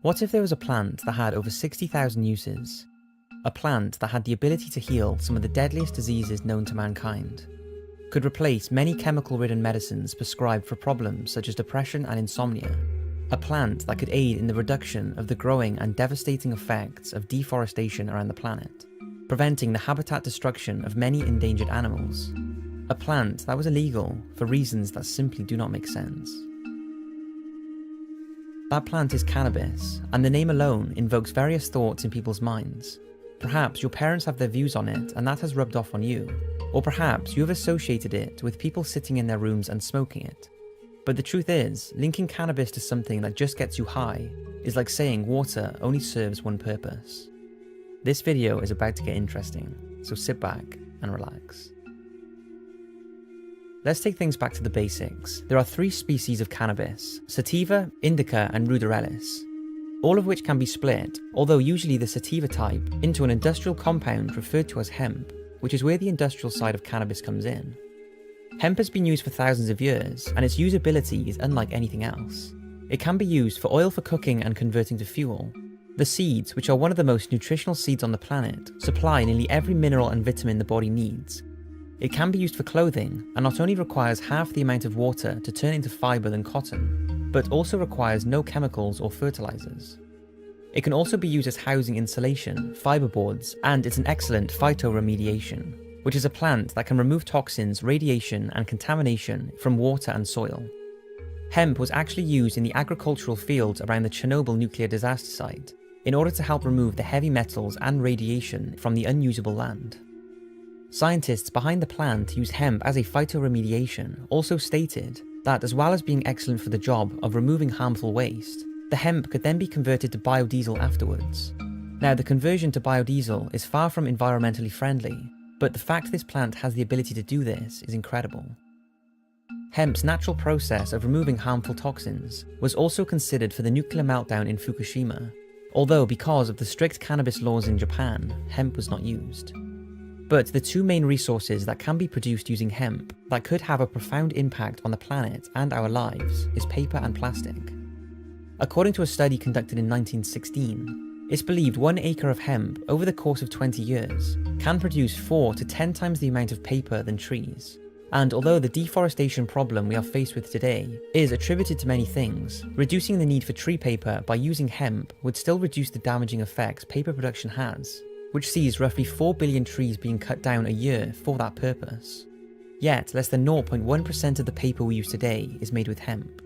What if there was a plant that had over 60,000 uses? A plant that had the ability to heal some of the deadliest diseases known to mankind. Could replace many chemical-ridden medicines prescribed for problems such as depression and insomnia. A plant that could aid in the reduction of the growing and devastating effects of deforestation around the planet, preventing the habitat destruction of many endangered animals. A plant that was illegal for reasons that simply do not make sense. That plant is cannabis, and the name alone invokes various thoughts in people's minds. Perhaps your parents have their views on it and that has rubbed off on you, or perhaps you have associated it with people sitting in their rooms and smoking it. But the truth is, linking cannabis to something that just gets you high is like saying water only serves one purpose. This video is about to get interesting, so sit back and relax. Let's take things back to the basics. There are 3 species of cannabis: sativa, indica, and ruderalis, all of which can be split, although usually the sativa type, into an industrial compound referred to as hemp, which is where the industrial side of cannabis comes in. Hemp has been used for thousands of years, and its usability is unlike anything else. It can be used for oil for cooking and converting to fuel. The seeds, which are one of the most nutritional seeds on the planet, supply nearly every mineral and vitamin the body needs. It can be used for clothing, and not only requires half the amount of water to turn into fibre than cotton, but also requires no chemicals or fertilizers. It can also be used as housing insulation, fiberboards, and it's an excellent phytoremediation, which is a plant that can remove toxins, radiation, and contamination from water and soil. Hemp was actually used in the agricultural fields around the Chernobyl nuclear disaster site in order to help remove the heavy metals and radiation from the unusable land. Scientists behind the plant use hemp as a phytoremediation also stated that as well as being excellent for the job of removing harmful waste, the hemp could then be converted to biodiesel afterwards. Now, the conversion to biodiesel is far from environmentally friendly, but the fact this plant has the ability to do this is incredible. Hemp's natural process of removing harmful toxins was also considered for the nuclear meltdown in Fukushima, although because of the strict cannabis laws in Japan, hemp was not used. But the 2 main resources that can be produced using hemp that could have a profound impact on the planet and our lives is paper and plastic. According to a study conducted in 1916, it's believed 1 acre of hemp over the course of 20 years can produce 4 to 10 times the amount of paper than trees. And although the deforestation problem we are faced with today is attributed to many things, reducing the need for tree paper by using hemp would still reduce the damaging effects paper production has, which sees roughly 4 billion trees being cut down a year for that purpose. Yet, less than 0.1% of the paper we use today is made with hemp.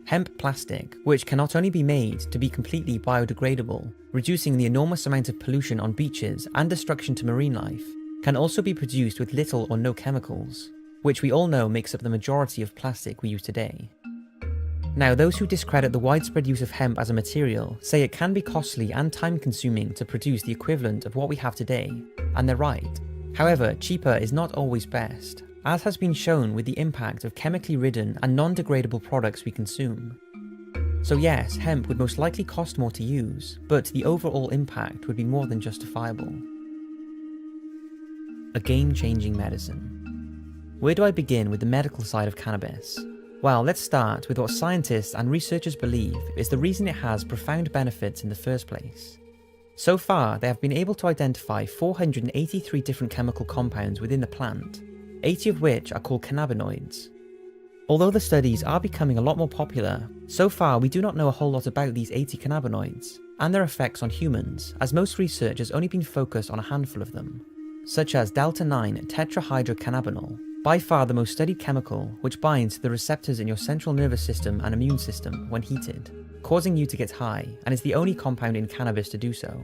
Hemp plastic, which can not only be made to be completely biodegradable, reducing the enormous amount of pollution on beaches and destruction to marine life, can also be produced with little or no chemicals, which we all know makes up the majority of plastic we use today. Now, those who discredit the widespread use of hemp as a material say it can be costly and time-consuming to produce the equivalent of what we have today, and they're right. However, cheaper is not always best, as has been shown with the impact of chemically ridden and non-degradable products we consume. So yes, hemp would most likely cost more to use, but the overall impact would be more than justifiable. A game-changing medicine. Where do I begin with the medical side of cannabis? Well, let's start with what scientists and researchers believe is the reason it has profound benefits in the first place. So far, they have been able to identify 483 different chemical compounds within the plant, 80 of which are called cannabinoids. Although the studies are becoming a lot more popular, so far we do not know a whole lot about these 80 cannabinoids and their effects on humans, as most research has only been focused on a handful of them, such as delta-9 tetrahydrocannabinol, by far the most studied chemical, which binds to the receptors in your central nervous system and immune system when heated, causing you to get high, and is the only compound in cannabis to do so.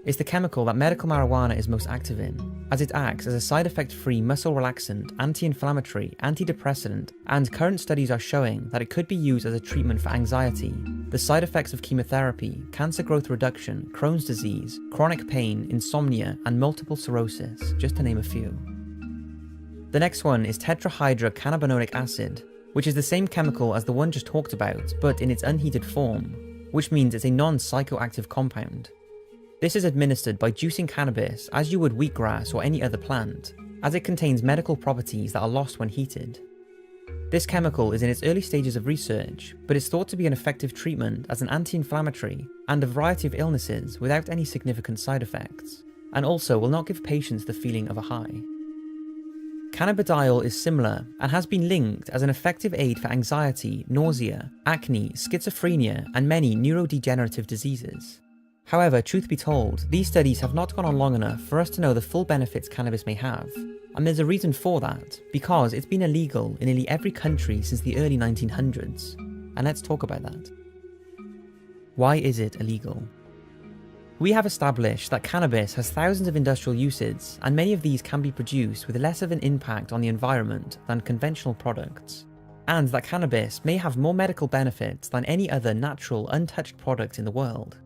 It's the chemical that medical marijuana is most active in, as it acts as a side effect-free muscle relaxant, anti-inflammatory, antidepressant, and current studies are showing that it could be used as a treatment for anxiety, the side effects of chemotherapy, cancer growth reduction, Crohn's disease, chronic pain, insomnia, and multiple sclerosis, just to name a few. The next one is tetrahydrocannabinolic acid, which is the same chemical as the one just talked about, but in its unheated form, which means it's a non-psychoactive compound. This is administered by juicing cannabis as you would wheatgrass or any other plant, as it contains medical properties that are lost when heated. This chemical is in its early stages of research, but is thought to be an effective treatment as an anti-inflammatory and a variety of illnesses without any significant side effects, and also will not give patients the feeling of a high. Cannabidiol is similar and has been linked as an effective aid for anxiety, nausea, acne, schizophrenia, and many neurodegenerative diseases. However, truth be told, these studies have not gone on long enough for us to know the full benefits cannabis may have. And there's a reason for that, because it's been illegal in nearly every country since the early 1900s. And let's talk about that. Why is it illegal? We have established that cannabis has thousands of industrial uses, and many of these can be produced with less of an impact on the environment than conventional products. And that cannabis may have more medical benefits than any other natural, untouched product in the world.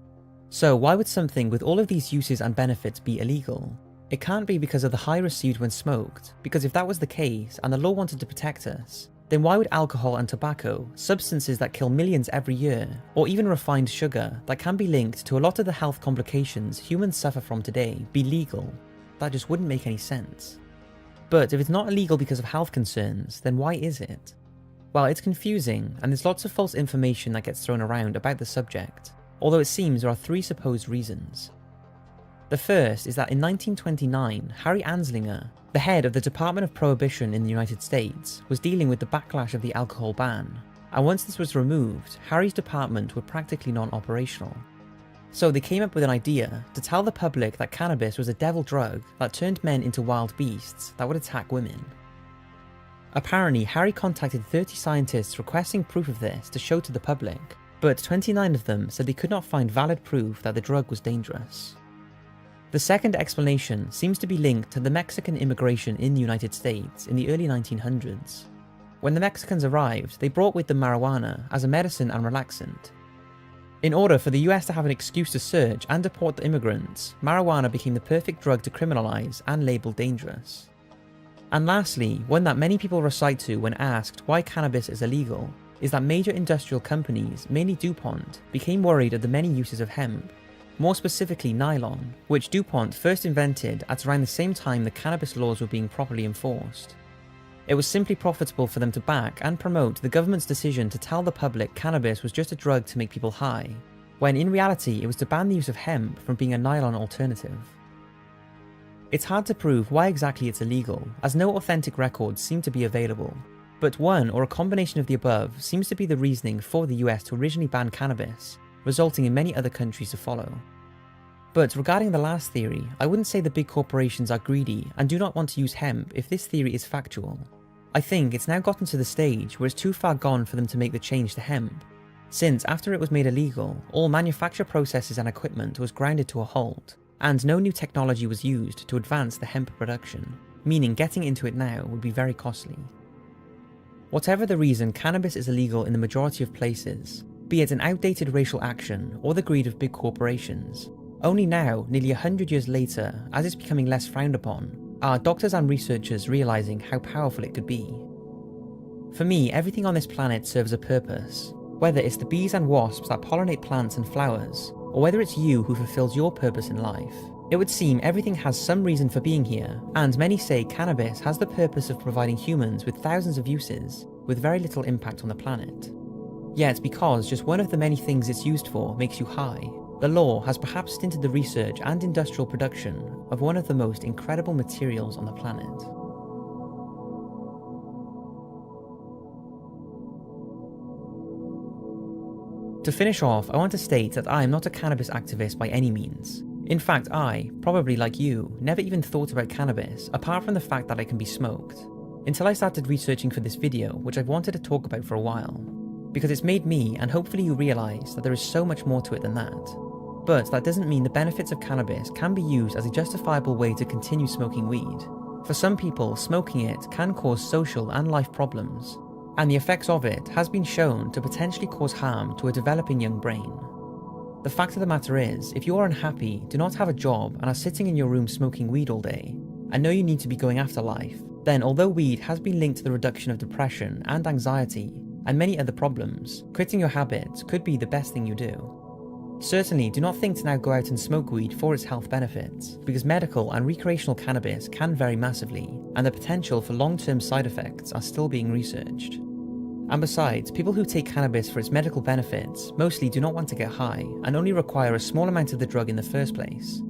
So why would something with all of these uses and benefits be illegal? It can't be because of the high received when smoked, because if that was the case and the law wanted to protect us, then why would alcohol and tobacco, substances that kill millions every year, or even refined sugar that can be linked to a lot of the health complications humans suffer from today, be legal? That just wouldn't make any sense. But if it's not illegal because of health concerns, then why is it? Well, it's confusing, and there's lots of false information that gets thrown around about the subject, although it seems there are three supposed reasons. The first is that in 1929, Harry Anslinger, the head of the Department of Prohibition in the United States, was dealing with the backlash of the alcohol ban, and once this was removed, Harry's department were practically non-operational. So they came up with an idea to tell the public that cannabis was a devil drug that turned men into wild beasts that would attack women. Apparently, Harry contacted 30 scientists requesting proof of this to show to the public, but 29 of them said they could not find valid proof that the drug was dangerous. The second explanation seems to be linked to the Mexican immigration in the United States in the early 1900s. When the Mexicans arrived, they brought with them marijuana as a medicine and relaxant. In order for the US to have an excuse to search and deport the immigrants, marijuana became the perfect drug to criminalize and label dangerous. And lastly, one that many people recite to when asked why cannabis is illegal, is that major industrial companies, mainly DuPont, became worried of the many uses of hemp, more specifically nylon, which DuPont first invented at around the same time the cannabis laws were being properly enforced. It was simply profitable for them to back and promote the government's decision to tell the public cannabis was just a drug to make people high, when in reality it was to ban the use of hemp from being a nylon alternative. It's hard to prove why exactly it's illegal, as no authentic records seem to be available, but one or a combination of the above seems to be the reasoning for the US to originally ban cannabis, resulting in many other countries to follow. But regarding the last theory, I wouldn't say the big corporations are greedy and do not want to use hemp if this theory is factual. I think it's now gotten to the stage where it's too far gone for them to make the change to hemp, since after it was made illegal, all manufacture processes and equipment was grounded to a halt, and no new technology was used to advance the hemp production, meaning getting into it now would be very costly. Whatever the reason, cannabis is illegal in the majority of places, be it an outdated racial action or the greed of big corporations. Only now, nearly 100 years later, as it's becoming less frowned upon, are doctors and researchers realizing how powerful it could be. For me, everything on this planet serves a purpose, whether it's the bees and wasps that pollinate plants and flowers, or whether it's you who fulfills your purpose in life. It would seem everything has some reason for being here, and many say cannabis has the purpose of providing humans with thousands of uses, with very little impact on the planet. Yet because just one of the many things it's used for makes you high, the law has perhaps stinted the research and industrial production of one of the most incredible materials on the planet. To finish off, I want to state that I am not a cannabis activist by any means. In fact, I, probably like you, never even thought about cannabis apart from the fact that it can be smoked, until I started researching for this video, which I've wanted to talk about for a while. Because it's made me, and hopefully you realise, that there is so much more to it than that. But that doesn't mean the benefits of cannabis can be used as a justifiable way to continue smoking weed. For some people, smoking it can cause social and life problems, and the effects of it has been shown to potentially cause harm to a developing young brain. The fact of the matter is, if you are unhappy, do not have a job, and are sitting in your room smoking weed all day, and know you need to be going after life, then although weed has been linked to the reduction of depression and anxiety, and many other problems, quitting your habit could be the best thing you do. Certainly, do not think to now go out and smoke weed for its health benefits, because medical and recreational cannabis can vary massively, and the potential for long-term side effects are still being researched. And besides, people who take cannabis for its medical benefits mostly do not want to get high and only require a small amount of the drug in the first place.